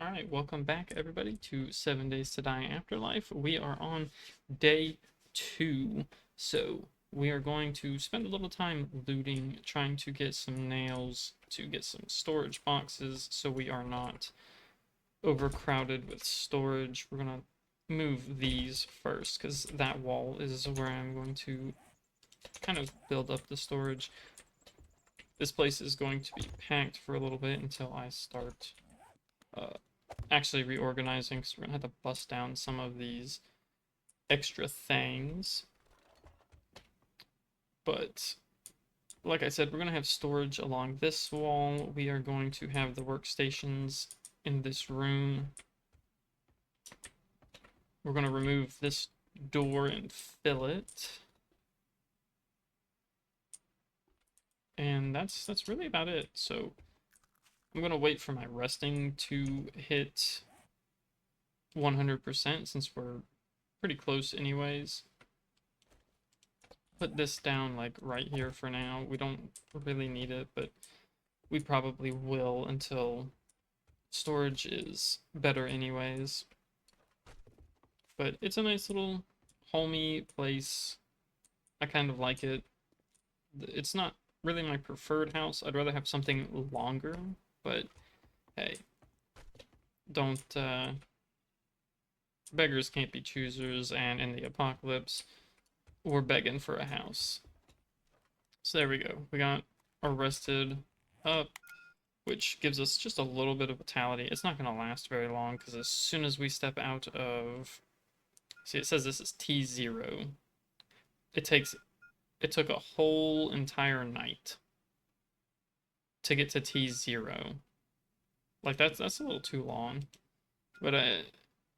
Alright, welcome back everybody to 7 Days to Die Afterlife. We are on day 2, so we are going to spend a little time looting, trying to get some nails, to get some storage boxes, so we are not overcrowded with storage. We're gonna move these first, because that wall is where I'm going to kind of build up the storage. This place is going to be packed for a little bit until I start uh, actually reorganizing, because we're gonna have to bust down some of these extra things. But like I said, we're gonna have storage along this wall. We are going to have the workstations in this room. We're gonna remove this door and fill it. And that's really about it. So I'm gonna wait for my resting to hit 100% since we're pretty close anyways. Put this down like right here for now. We don't really need it, but we probably will until storage is better anyways. But it's a nice little homey place. I kind of like it. It's not really my preferred house. I'd rather have something longer, but hey, don't beggars can't be choosers, and in the apocalypse we're begging for a house. So there we go. We got arrested up, which gives us just a little bit of vitality. It's not going to last very long because as soon as we step out of... See, it says this is T0. It took a whole entire night to get to T0. Like, that's a little too long. But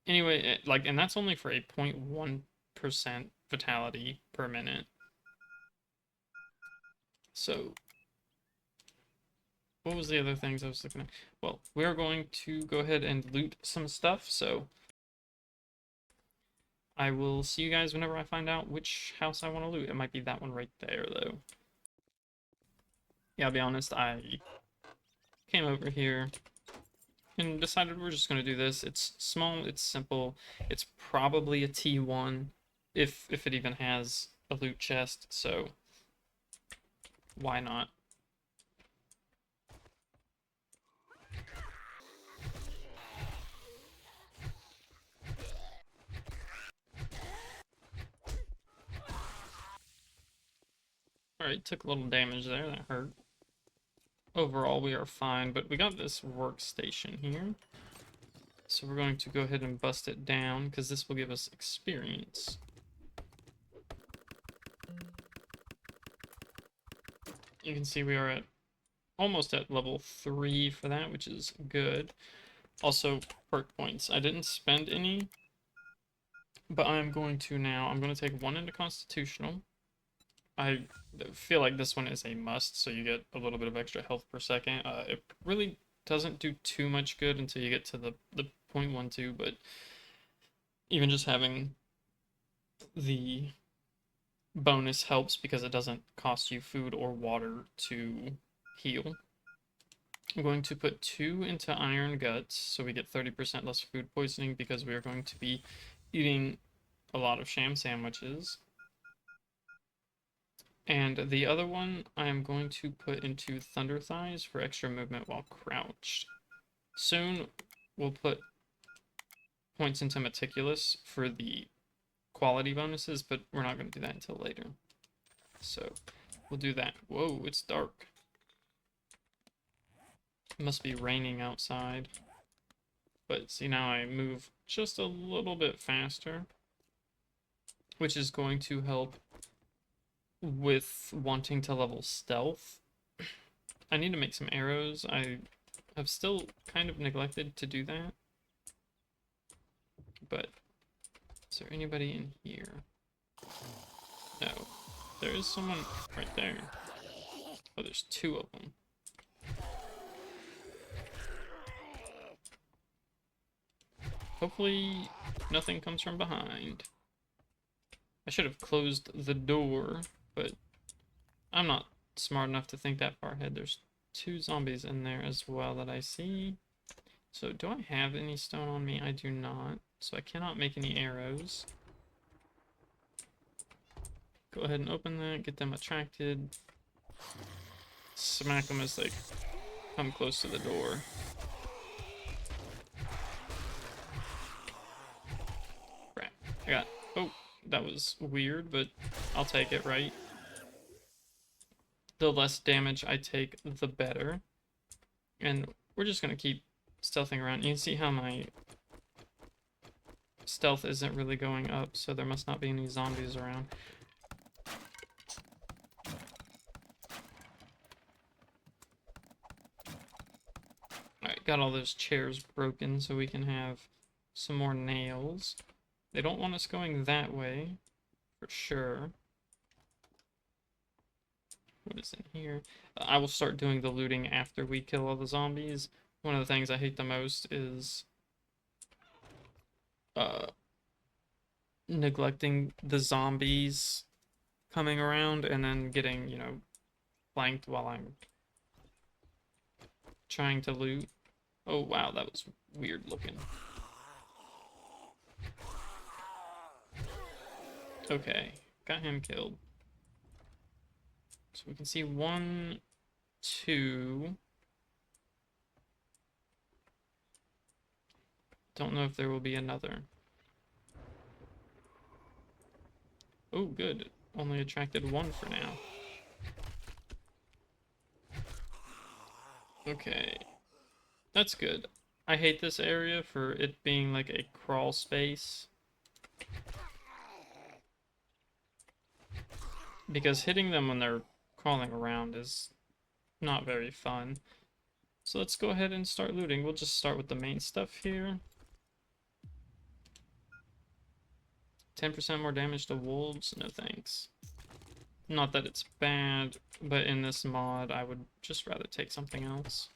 anyway, and that's only for a 0.1% vitality per minute. So what was the other things I was looking at? Well, we're going to go ahead and loot some stuff, so I will see you guys whenever I find out which house I want to loot. It might be that one right there, though. Yeah, I'll be honest, I came over here and decided we're just going to do this. It's small, it's simple, it's probably a T1, if it even has a loot chest, so why not? Alright, took a little damage there, that hurt. Overall, we are fine, but we got this workstation here. So we're going to go ahead and bust it down, because this will give us experience. You can see we are at almost at level 3 for that, which is good. Also, perk points. I didn't spend any, but I'm going to now. I'm going to take 1 into Constitutional. I feel like this one is a must, so you get a little bit of extra health per second. It really doesn't do too much good until you get to the 0.12, but even just having the bonus helps because it doesn't cost you food or water to heal. I'm going to put 2 into Iron Guts, so we get 30% less food poisoning because we are going to be eating a lot of sham sandwiches. And the other one I'm going to put into Thunder Thighs for extra movement while crouched. Soon we'll put points into Meticulous for the quality bonuses, but we're not going to do that until later. So we'll do that. Whoa, it's dark. It must be raining outside. But see, now I move just a little bit faster, which is going to help with wanting to level stealth. I need to make some arrows. I have still kind of neglected to do that. But is there anybody in here? No. There is someone right there. Oh, there's 2 of them. Hopefully nothing comes from behind. I should have closed the door, but I'm not smart enough to think that far ahead. There's 2 zombies in there as well that I see. So do I have any stone on me? I do not. So I cannot make any arrows. Go ahead and open that, get them attracted. Smack them as they come close to the door. Crap. I got... Oh, that was weird, but I'll take it, right? The less damage I take, the better. And we're just gonna keep stealthing around. You can see how my stealth isn't really going up, so there must not be any zombies around. Alright, got all those chairs broken so we can have some more nails. They don't want us going that way, for sure. What is in here? I will start doing the looting after we kill all the zombies. One of the things I hate the most is neglecting the zombies coming around and then getting, you know, flanked while I'm trying to loot. Oh wow, that was weird looking. Okay, got him killed. So we can see 1, 2. Don't know if there will be another. Oh, good. Only attracted 1 for now. Okay. That's good. I hate this area for it being like a crawl space. Because hitting them when they're crawling around is not very fun. So let's go ahead and start looting. We'll just start with the main stuff here. 10% more damage to wolves? No thanks. Not that it's bad, but in this mod, I would just rather take something else.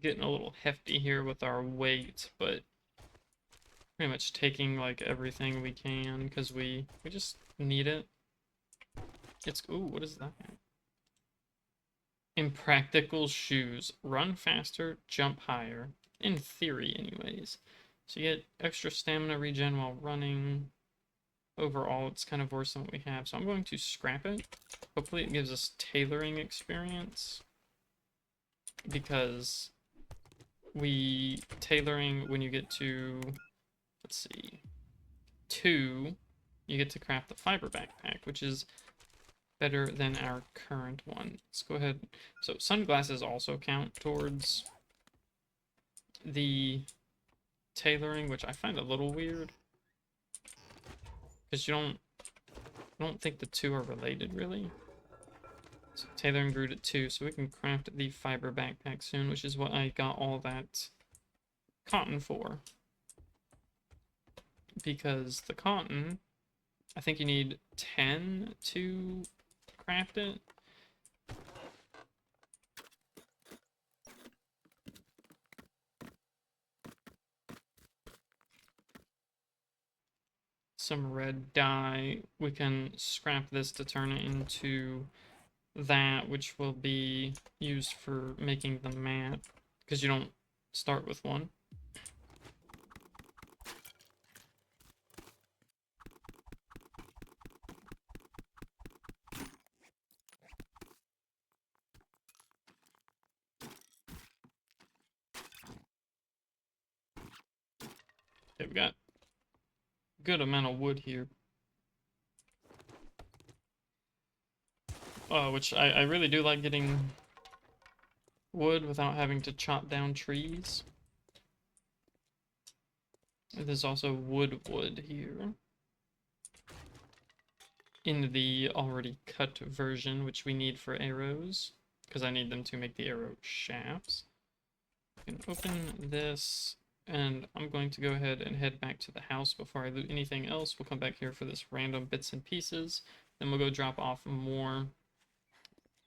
Getting a little hefty here with our weight, but pretty much taking like everything we can because we just need it. It's ooh, what is that? Impractical shoes. Run faster, jump higher. In theory, anyways. So you get extra stamina regen while running. Overall, it's kind of worse than what we have. So I'm going to scrap it. Hopefully it gives us tailoring experience. Because tailoring, when you get to, let's see, 2, you get to craft the fiber backpack, which is better than our current one. Let's go ahead. So sunglasses also count towards the tailoring, which I find a little weird. Because I don't think the 2 are related, really. So tailoring grew to 2, so we can craft the fiber backpack soon, which is what I got all that cotton for. Because the cotton, I think you need 10 to craft it. Some red dye. We can scrap this to turn it into that, which will be used for making the mat, because you don't start with one. Okay, we got a good amount of wood here. Which I really do like getting wood without having to chop down trees. There's also wood here. In the already cut version, which we need for arrows, because I need them to make the arrow shafts. I can open this, And I'm going to go ahead and head back to the house before I loot anything else. We'll come back here for this random bits and pieces. Then we'll go drop off more.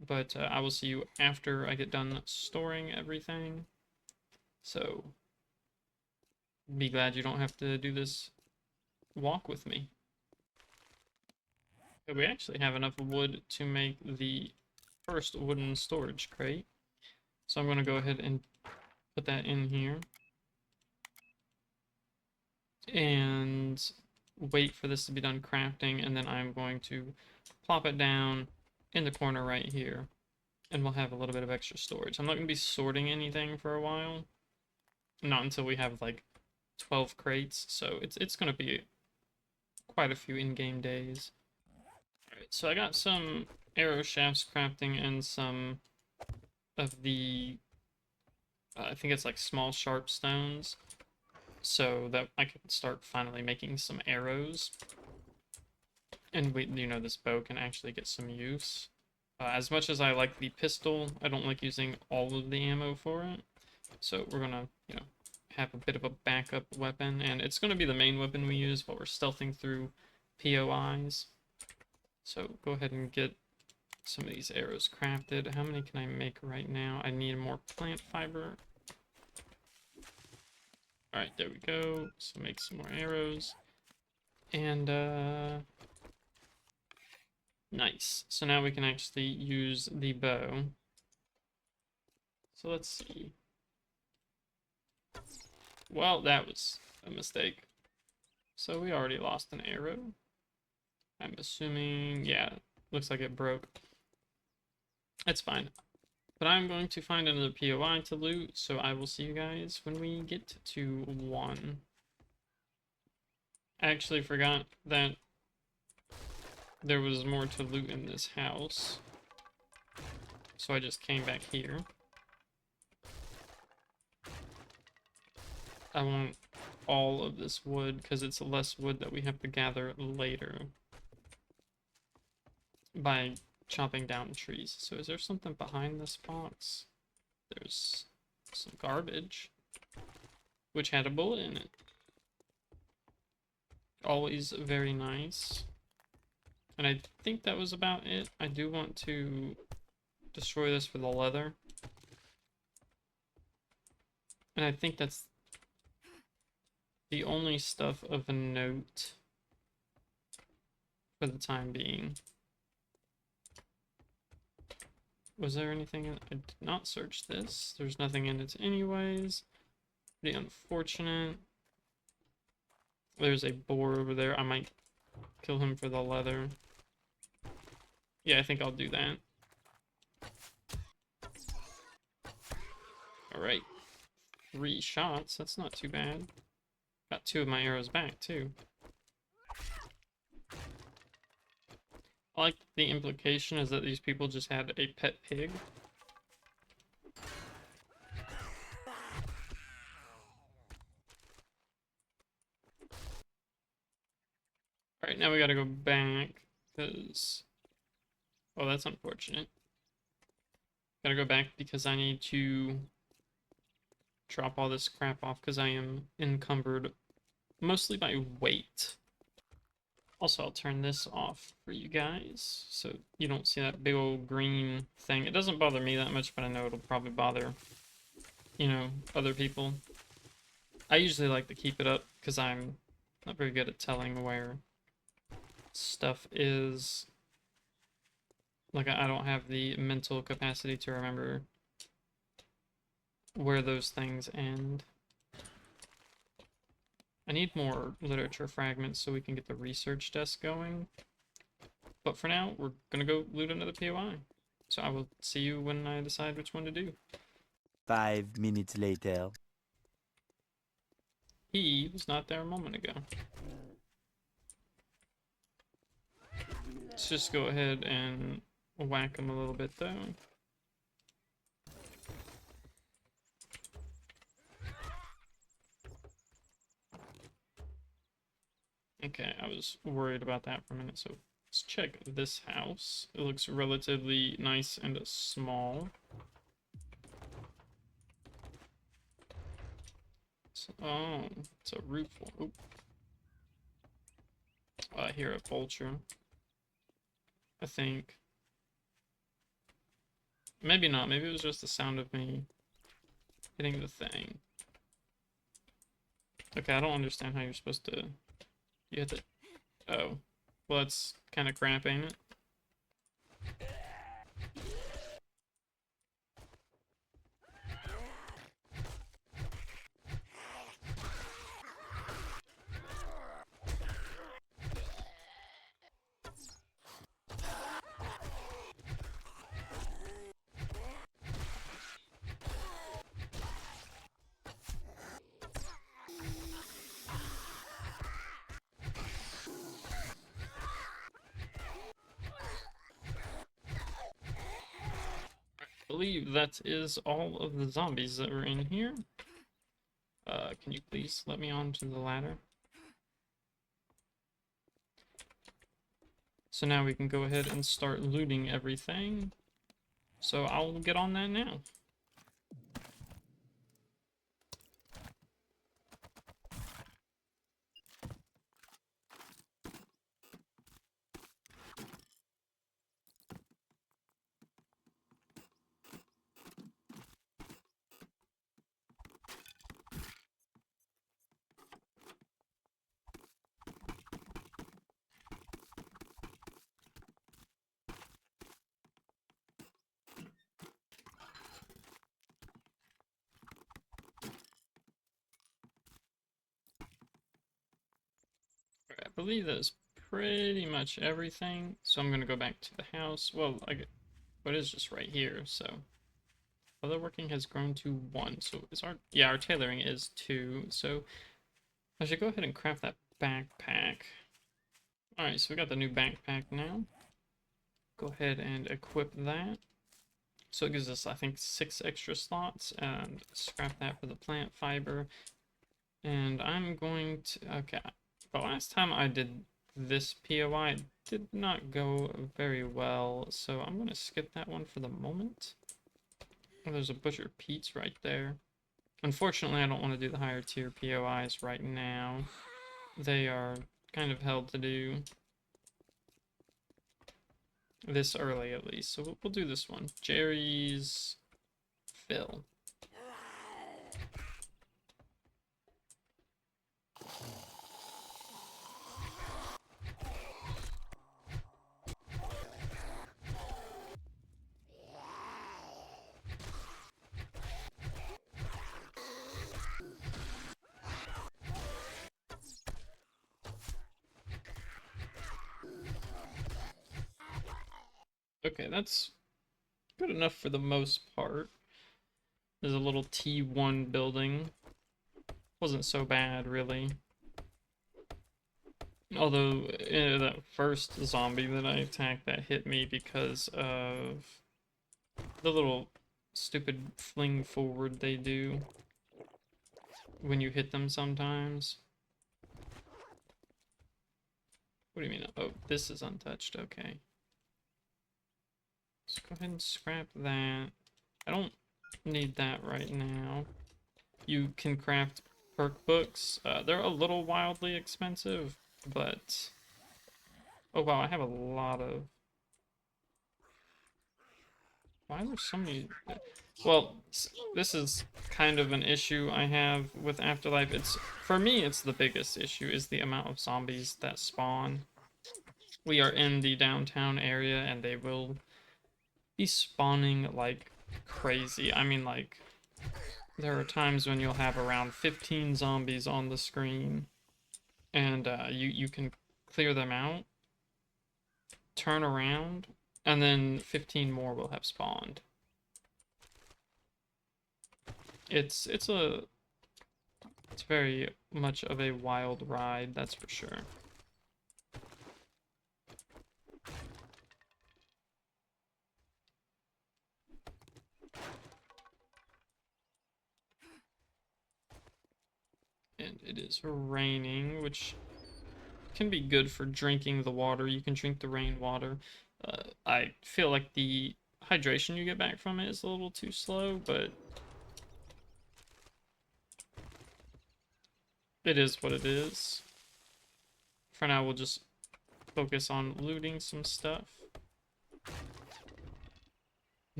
But I will see you after I get done storing everything. So be glad you don't have to do this walk with me. But we actually have enough wood to make the first wooden storage crate. So I'm going to go ahead and put that in here. And wait for this to be done crafting. And then I'm going to plop it down in the corner right here. And we'll have a little bit of extra storage. I'm not going to be sorting anything for a while. Not until we have like 12 crates. So it's going to be quite a few in-game days. Alright, so I got some arrow shafts crafting and some of the, I think it's like small sharp stones, so that I can start finally making some arrows. And this bow can actually get some use. As much as I like the pistol, I don't like using all of the ammo for it. So we're gonna, have a bit of a backup weapon, and it's gonna be the main weapon we use while we're stealthing through POIs. So go ahead and get some of these arrows crafted. How many can I make right now? I need more plant fiber. Alright, there we go. So make some more arrows. And, nice. So now we can actually use the bow. So let's see. Well, that was a mistake. So we already lost an arrow. I'm assuming, yeah, looks like it broke. It's fine. But I'm going to find another POI to loot, so I will see you guys when we get to 1. I actually forgot that there was more to loot in this house. So I just came back here. I want all of this wood, because it's less wood that we have to gather later by chopping down trees. So is there something behind this box? There's some garbage, which had a bullet in it. Always very nice. And I think that was about it. I do want to destroy this for the leather. And I think that's the only stuff of a note for the time being. Was there anything I did not search this? There's nothing in it anyways. Pretty unfortunate. There's a boar over there. I might kill him for the leather. Yeah, I think I'll do that. Alright. 3 shots. That's not too bad. Got 2 of my arrows back, too. I like the implication is that these people just had a pet pig. Alright, now we gotta go back, because... Oh, that's unfortunate. Gotta go back because I need to drop all this crap off, because I am encumbered mostly by weight. Also, I'll turn this off for you guys, so you don't see that big old green thing. It doesn't bother me that much, but I know it'll probably bother, other people. I usually like to keep it up, because I'm not very good at telling where stuff is. Like, I don't have the mental capacity to remember where those things end. I need more literature fragments so we can get the research desk going. But for now, we're gonna go loot another POI. So I will see you when I decide which one to do. 5 minutes later. He was not there a moment ago. Let's just go ahead and whack him a little bit though. Okay, I was worried about that for a minute, so let's check this house. It looks relatively nice and small. Oh, it's a roof. Oop. I hear a vulture. I think. Maybe not. Maybe it was just the sound of me hitting the thing. Okay, I don't understand how you're supposed to... You hit the... Oh. Well, that's kind of crap, ain't it? I believe that is all of the zombies that were in here. Can you please let me onto the ladder? So now we can go ahead and start looting everything. So I'll get on that now. I believe that's pretty much everything. So I'm gonna go back to the house. Well, but it's just right here, so. Other working has grown to 1. So is our... Yeah, our tailoring is 2. So I should go ahead and craft that backpack. Alright, so we got the new backpack now. Go ahead and equip that. So it gives us, I think, 6 extra slots, and scrap that for the plant fiber. And I'm going to... Okay, the last time I did this POI, it did not go very well, so I'm going to skip that one for the moment. Oh, there's a Butcher Pete's right there. Unfortunately, I don't want to do the higher tier POIs right now. They are kind of held to do this early, at least. So we'll do this one. Jerry's Fill. Okay, that's good enough for the most part. There's a little T1 building. Wasn't so bad, really. Although, that first zombie that I attacked, that hit me because of the little stupid fling forward they do when you hit them sometimes. What do you mean? Oh, this is untouched. Okay. Let's go ahead and scrap that. I don't need that right now. You can craft perk books. They're a little wildly expensive, but... Oh wow, I have a lot of... Why are there so many... Well, this is kind of an issue I have with Afterlife. For me, it's the biggest issue, is the amount of zombies that spawn. We are in the downtown area, and they will be spawning like crazy. I mean, like, there are times when you'll have around 15 zombies on the screen, and you can clear them out, turn around, and then 15 more will have spawned. It's very much of a wild ride, that's for sure. And it is raining, which can be good for drinking the water. You can drink the rainwater. I feel like the hydration you get back from it is a little too slow, but it is what it is. For now, we'll just focus on looting some stuff.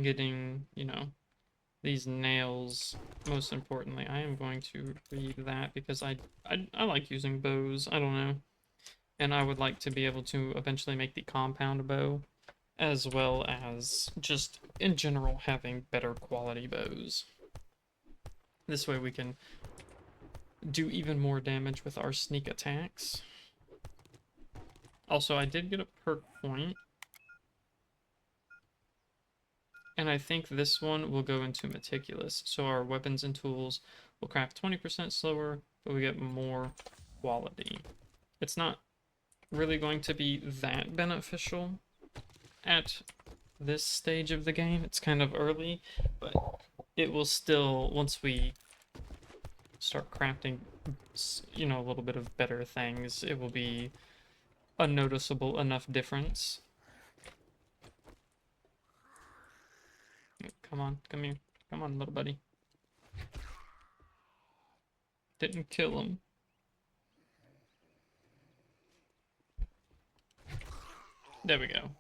Getting, you know, these nails, most importantly. I am going to read that because I like using bows. I don't know. And I would like to be able to eventually make the compound bow, as well as just in general having better quality bows. This way we can do even more damage with our sneak attacks. Also, I did get a perk point, and I think this one will go into meticulous. So our weapons and tools will craft 20% slower, but we get more quality. It's not really going to be that beneficial at this stage of the game. It's kind of early, but it will still, once we start crafting, you know, a little bit of better things, it will be a noticeable enough difference. Come on, come here. Come on, little buddy. Didn't kill him. There we go.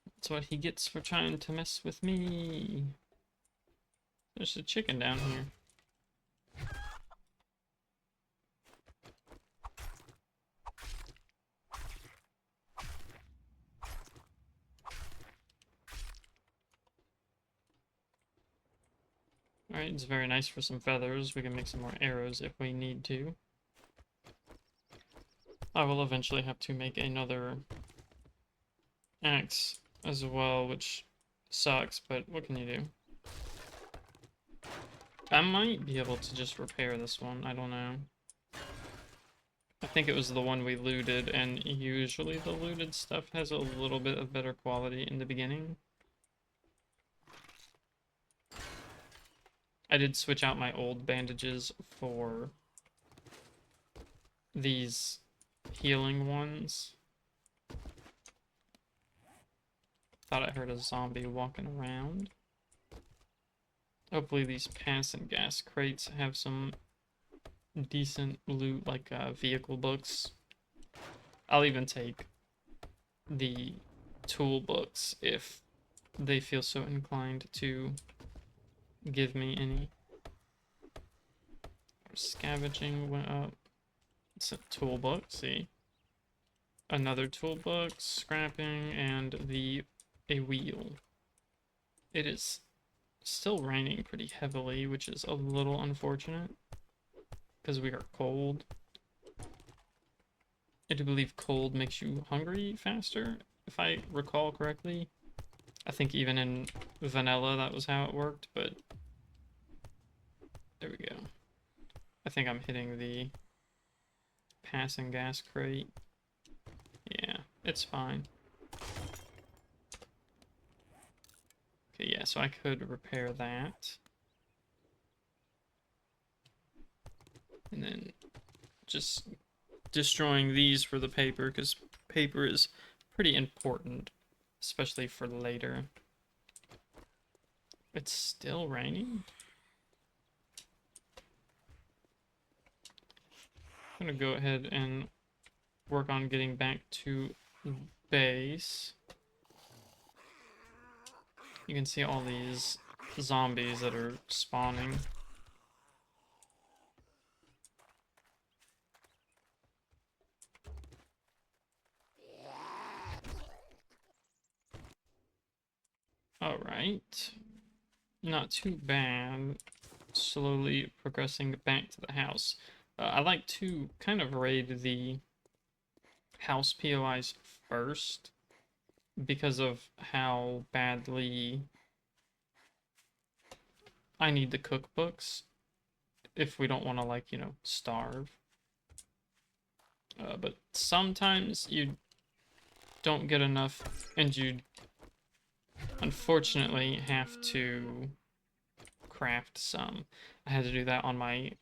That's what he gets for trying to mess with me. There's a chicken down here. Alright, it's very nice for some feathers. We can make some more arrows if we need to. I will eventually have to make another axe as well, which sucks, but what can you do? I might be able to just repair this one, I don't know. I think it was the one we looted, and usually the looted stuff has a little bit of better quality in the beginning. I did switch out my old bandages for these healing ones. Thought I heard a zombie walking around. Hopefully these pass and gas crates have some decent loot, like vehicle books. I'll even take the tool books if they feel so inclined to give me any. Scavenging went up. It's a tool book, see? Another tool book, scrapping, and a wheel. It is still raining pretty heavily, which is a little unfortunate because we are cold. I do believe cold makes you hungry faster, if I recall correctly. I think even in vanilla that was how it worked, but there we go. I think I'm hitting the passing gas crate. Yeah, it's fine. Okay, yeah, so I could repair that. And then just destroying these for the paper, because paper is pretty important, especially for later. It's still raining? I'm gonna go ahead and work on getting back to base. You can see all these zombies that are spawning. Alright. Not too bad. Slowly progressing back to the house. I like to kind of raid the house POIs first because of how badly I need the cookbooks if we don't want to, like, you know, starve. But sometimes you don't get enough and you unfortunately have to craft some. I had to do that on my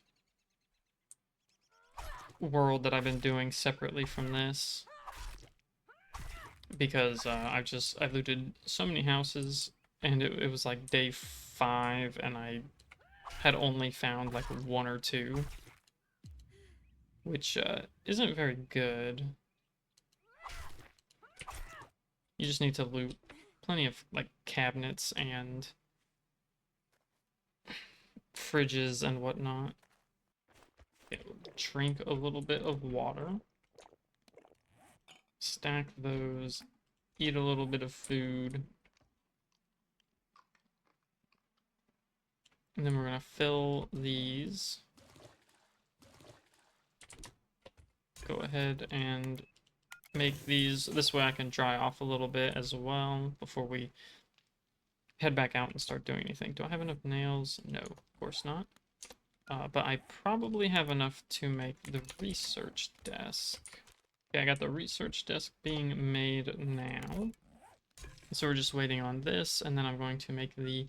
world that I've been doing separately from this because I looted so many houses and it was like day 5 and I had only found like one or two, which isn't very good. You just need to loot plenty of like cabinets and fridges and whatnot. Okay, drink a little bit of water. Stack those. Eat a little bit of food. And then we're gonna fill these. Go ahead and make these. This way I can dry off a little bit as well before we head back out and start doing anything. Do I have enough nails? No, of course not. But I probably have enough to make the research desk. Okay, I got the research desk being made now. So we're just waiting on this, and then I'm going to make a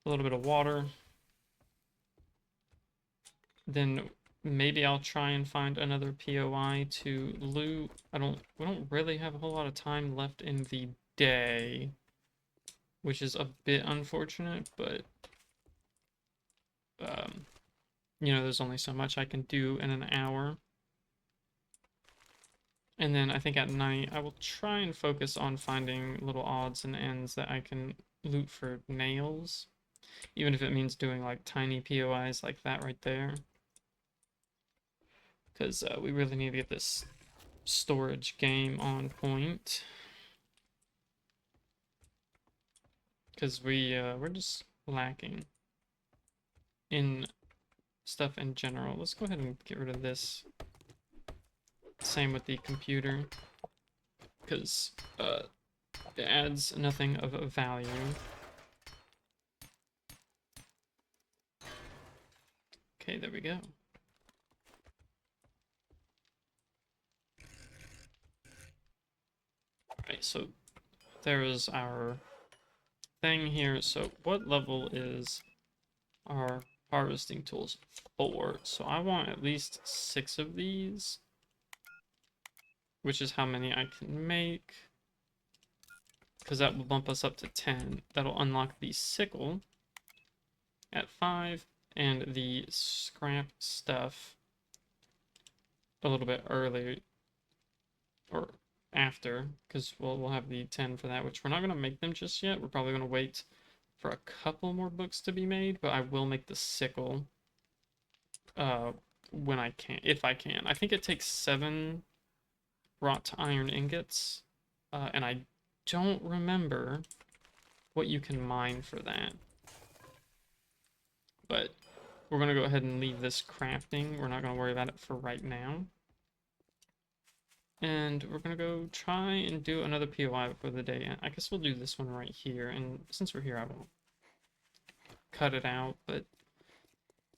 little bit of water. Then maybe I'll try and find another POI to loot. We don't really have a whole lot of time left in the day, which is a bit unfortunate, but you know, there's only so much I can do in an hour. And then I think at night I will try and focus on finding little odds and ends that I can loot for nails, even if it means doing like tiny POIs like that right there. Because we really need to get this storage game on point. Because we're just lacking in stuff in general. Let's go ahead and get rid of this. Same with the computer, because it adds nothing of value. Okay, there we go. Alright, so there is our thing here. So what level is our harvesting tools? 4. So I want at least 6 of these, which is how many I can make, because that will bump us up to 10. That'll unlock the sickle at 5, and the scrap stuff a little bit early, or after, because we'll have the 10 for that, which we're not going to make them just yet. We're probably going to wait for a couple more books to be made, but I will make the sickle when I can, if I can. I think it takes 7 wrought iron ingots, and I don't remember what you can mine for that. But we're going to go ahead and leave this crafting. We're not going to worry about it for right now. And we're going to go try and do another POI before the day ends. I guess we'll do this one right here. And since we're here, I won't cut it out. But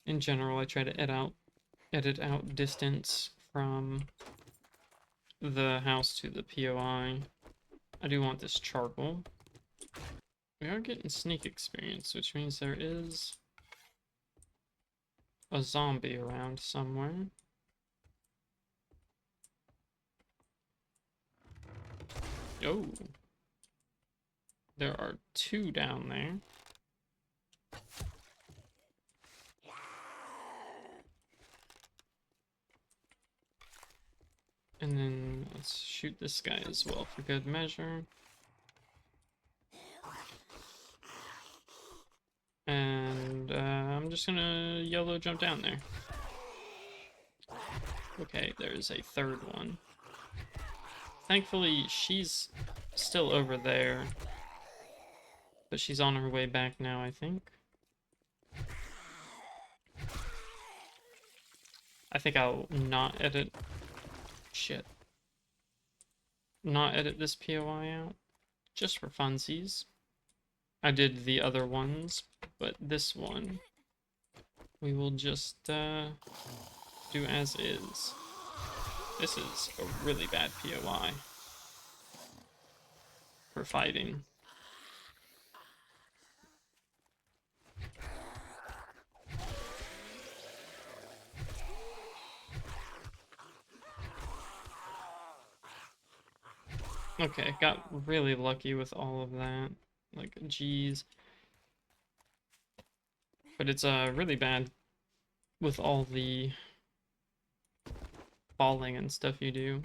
in general, I try to edit out distance from the house to the POI. I do want this charcoal. We are getting sneak experience, which means there is a zombie around somewhere. Oh. There are 2 down there. And then let's shoot this guy as well for good measure. And I'm just gonna YOLO jump down there. Okay, there's a 3rd one. Thankfully, she's still over there. But she's on her way back now, I think. I think I'll not edit... Shit. Not edit this POI out. Just for funsies. I did the other ones, but this one we will just do as is. This is a really bad POI for fighting. Okay, got really lucky with all of that. Like, geez. But it's really bad with all the falling and stuff you do.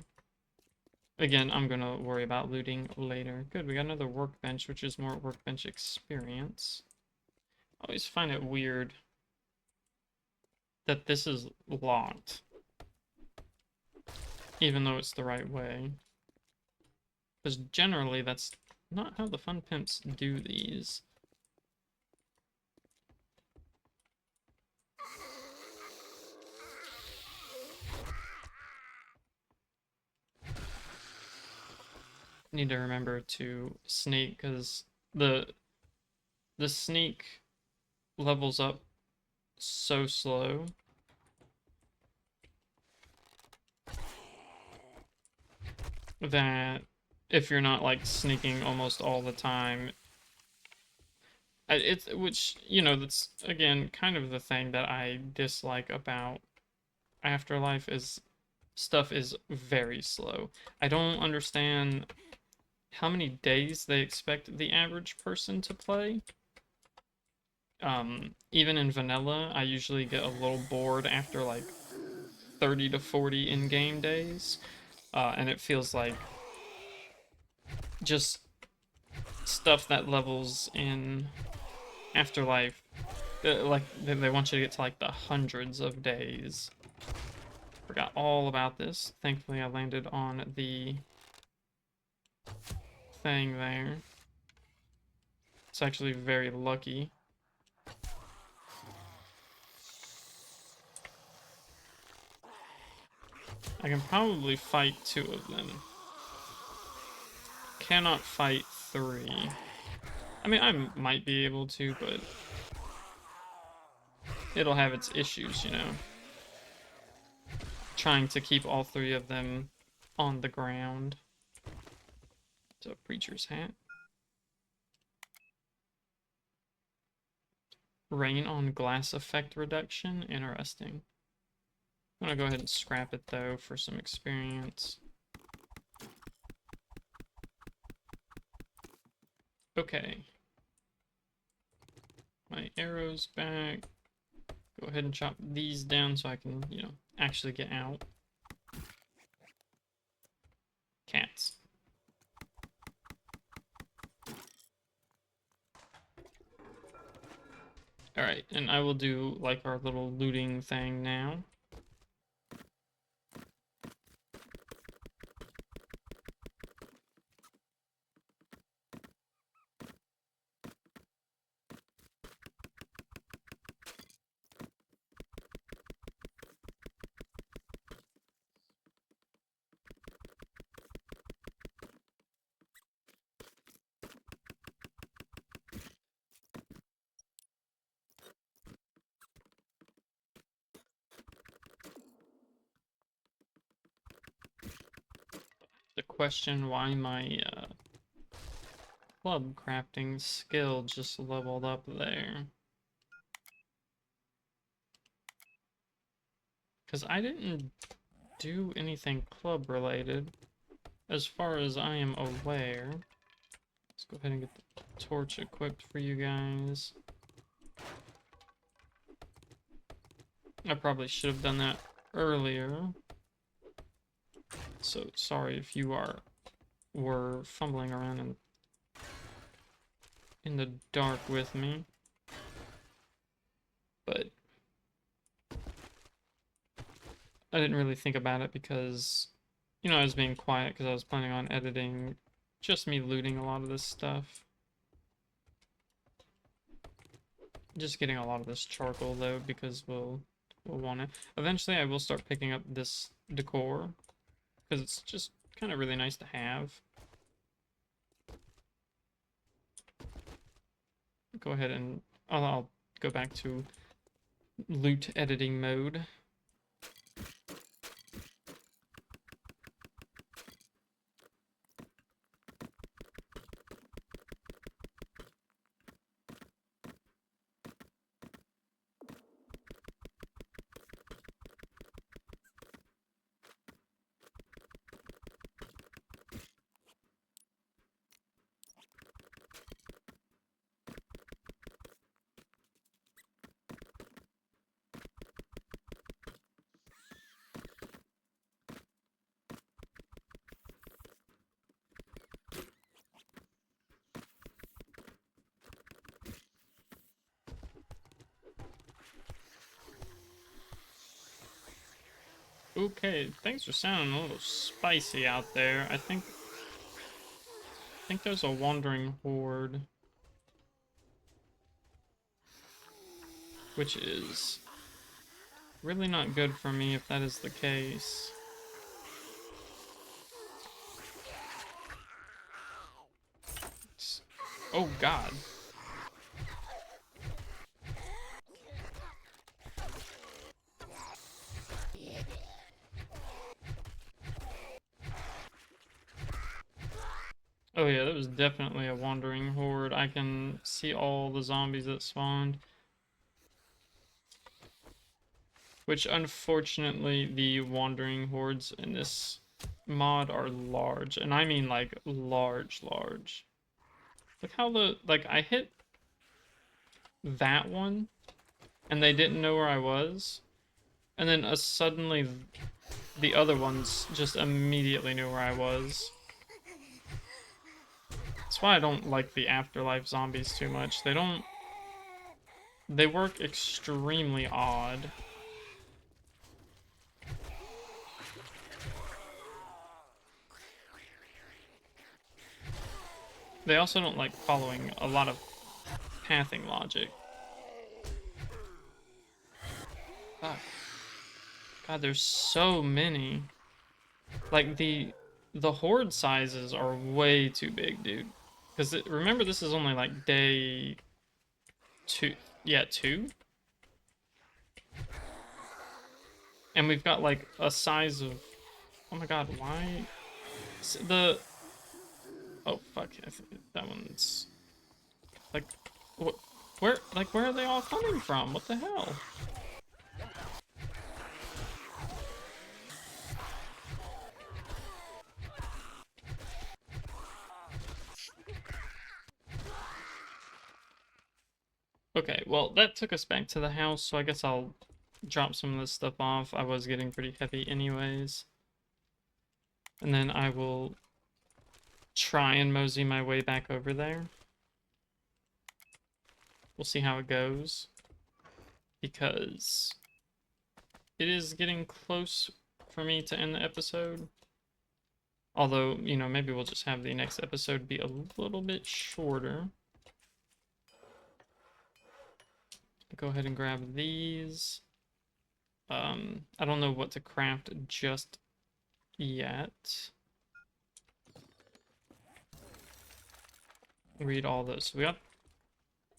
Again, I'm gonna worry about looting later. Good, we got another workbench, which is more workbench experience. I always find it weird that this is locked, even though it's the right way. Because generally, that's not how the fun pimps do these. Need to remember to sneak, because the sneak levels up so slow. That if you're not like sneaking almost all the time, it's, which, you know, that's again kind of the thing that I dislike about Afterlife is stuff is very slow. I don't understand how many days they expect the average person to play. Even in vanilla, I usually get a little bored after like 30 to 40 in-game days. And it feels like just stuff that levels in Afterlife, like they want you to get to like the hundreds of days. Forgot all about this. Thankfully, I landed on the thing there. It's actually very lucky. I can probably fight 2 of them. Cannot fight 3. I mean, I might be able to, but it'll have its issues, you know. Trying to keep all 3 of them on the ground. It's a preacher's hat. Rain on glass effect reduction. Interesting. I'm gonna go ahead and scrap it though for some experience. Okay. My arrow's back. Go ahead and chop these down so I can, you know, actually get out. Cats. Alright, and I will do like our little looting thing now. The question why my club crafting skill just leveled up there. Because I didn't do anything club related, as far as I am aware. Let's go ahead and get the torch equipped for you guys. I probably should have done that earlier. So sorry if you were fumbling around in the dark with me. But I didn't really think about it because, you know, I was being quiet because I was planning on editing just me looting a lot of this stuff. Just getting a lot of this charcoal though, because we'll want it. Eventually I will start picking up this decor, because it's just kind of really nice to have. Go ahead and I'll go back to loot editing mode. Okay, things are sounding a little spicy out there. I think there's a wandering horde, which is really not good for me if that is the case. Oh god. Oh yeah, that was definitely a wandering horde. I can see all the zombies that spawned. Which unfortunately the wandering hordes in this mod are large. And I mean like large, large. Look how like I hit that one and they didn't know where I was. And then suddenly the other ones just immediately knew where I was. That's why I don't like the Afterlife zombies too much. They work extremely odd. They also don't like following a lot of pathing logic. Fuck. God, there's so many. Like the horde sizes are way too big, dude. Because remember, this is only like day two. Yeah, two. And we've got like a size of. Oh my god, why? The. Oh fuck, that one's like. What? Where are they all coming from? What the hell? Okay, well, that took us back to the house, so I guess I'll drop some of this stuff off. I was getting pretty heavy anyways. And then I will try and mosey my way back over there. We'll see how it goes. Because it is getting close for me to end the episode. Although, you know, maybe we'll just have the next episode be a little bit shorter. Go ahead and grab these. I don't know what to craft just yet. Read all those. So we got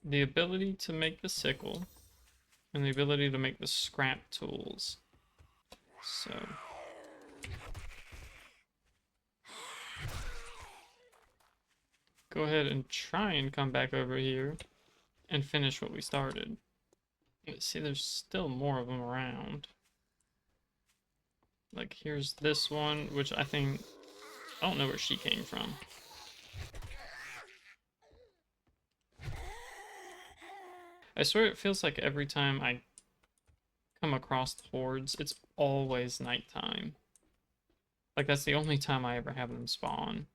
the ability to make the sickle and the ability to make the scrap tools. So go ahead and try and come back over here and finish what we started. Let's see, there's still more of them around. Like, here's this one, which I don't know where she came from. I swear it feels like every time I come across the hordes, it's always nighttime. Like, that's the only time I ever have them spawn.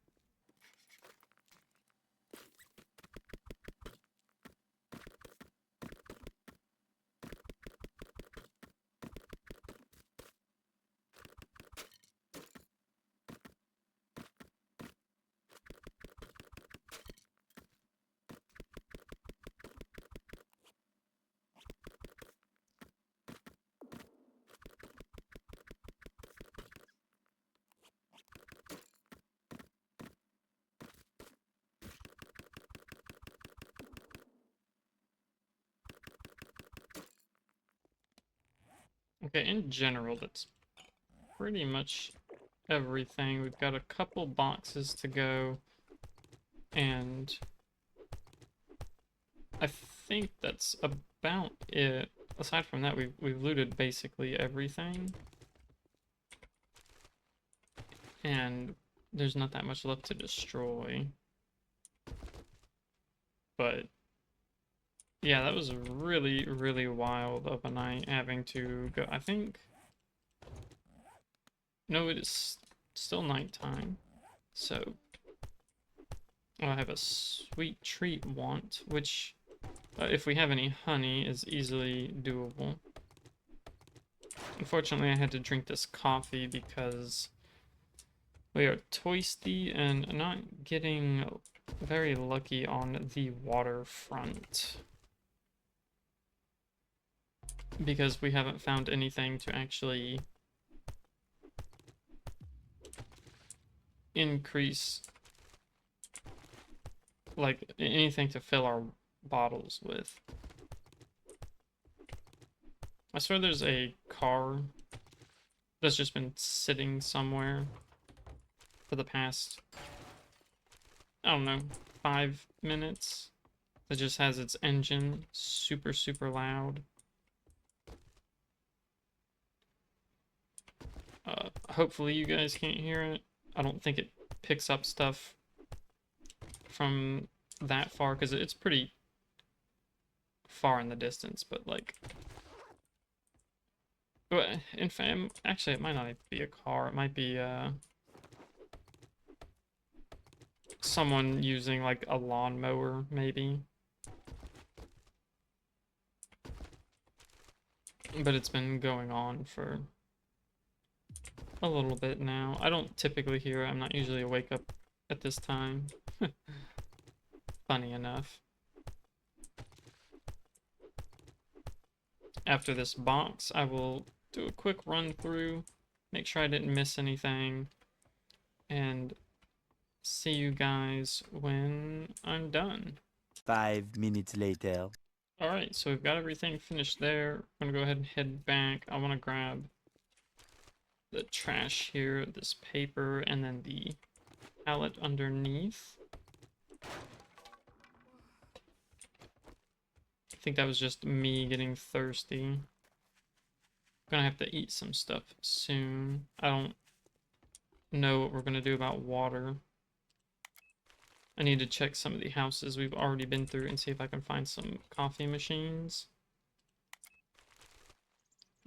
Okay, in general, that's pretty much everything. We've got a couple boxes to go, and I think that's about it. Aside from that, we've looted basically everything, and there's not that much left to destroy. But yeah, that was really, really wild of a night having to go. I think no, it is still nighttime, so I have a sweet treat want, which if we have any honey is easily doable. Unfortunately, I had to drink this coffee because we are toasty and not getting very lucky on the waterfront. Because we haven't found anything to actually increase, like anything to fill our bottles with. I swear there's a car that's just been sitting somewhere for the past, I don't know, 5 minutes. That just has its engine super, super loud. Hopefully you guys can't hear it. I don't think it picks up stuff from that far because it's pretty far in the distance, but like, in fact, actually, it might not even be a car. It might be someone using like a lawnmower, maybe. But it's been going on for a little bit now. I don't typically hear it. I'm not usually awake up at this time. Funny enough. After this box, I will do a quick run through, make sure I didn't miss anything, and see you guys when I'm done. 5 minutes later. Alright, so we've got everything finished there. I'm gonna go ahead and head back. I want to grab the trash here, this paper, and then the pallet underneath. I think that was just me getting thirsty. Gonna have to eat some stuff soon. I don't know what we're gonna do about water. I need to check some of the houses we've already been through and see if I can find some coffee machines.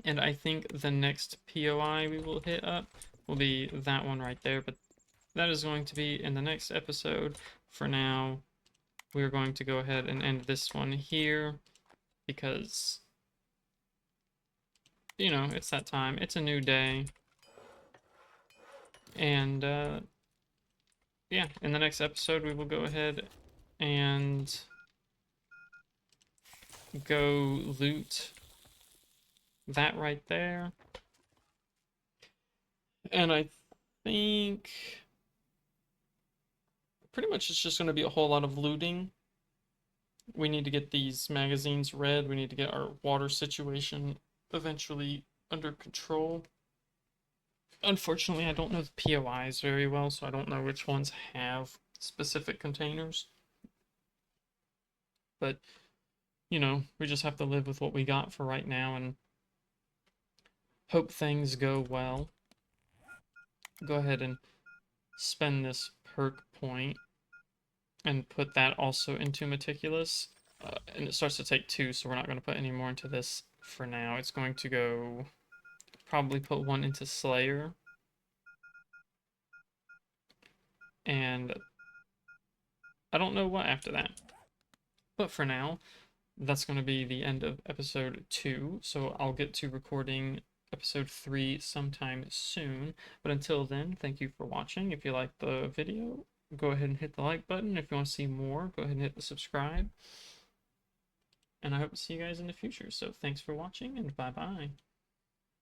And I think the next POI we will hit up will be that one right there, but that is going to be in the next episode. For now, we're going to go ahead and end this one here because, you know, it's that time. It's a new day. And, yeah, in the next episode, we will go ahead and go loot that right there. And I think pretty much it's just going to be a whole lot of looting. We need to get these magazines read. We need to get our water situation eventually under control. Unfortunately, I don't know the POIs very well, so I don't know which ones have specific containers. But, you know, we just have to live with what we got for right now and hope things go well. Go ahead and spend this perk point and put that also into meticulous. And it starts to take 2, so we're not going to put any more into this for now. It's going to go probably put 1 into Slayer. And I don't know what after that. But for now, that's going to be the end of episode 2. So I'll get to recording episode 3 sometime soon. But until then, thank you for watching. If you liked the video, go ahead and hit the like button. If you want to see more, go ahead and hit the subscribe. And I hope to see you guys in the future. So thanks for watching, and bye-bye.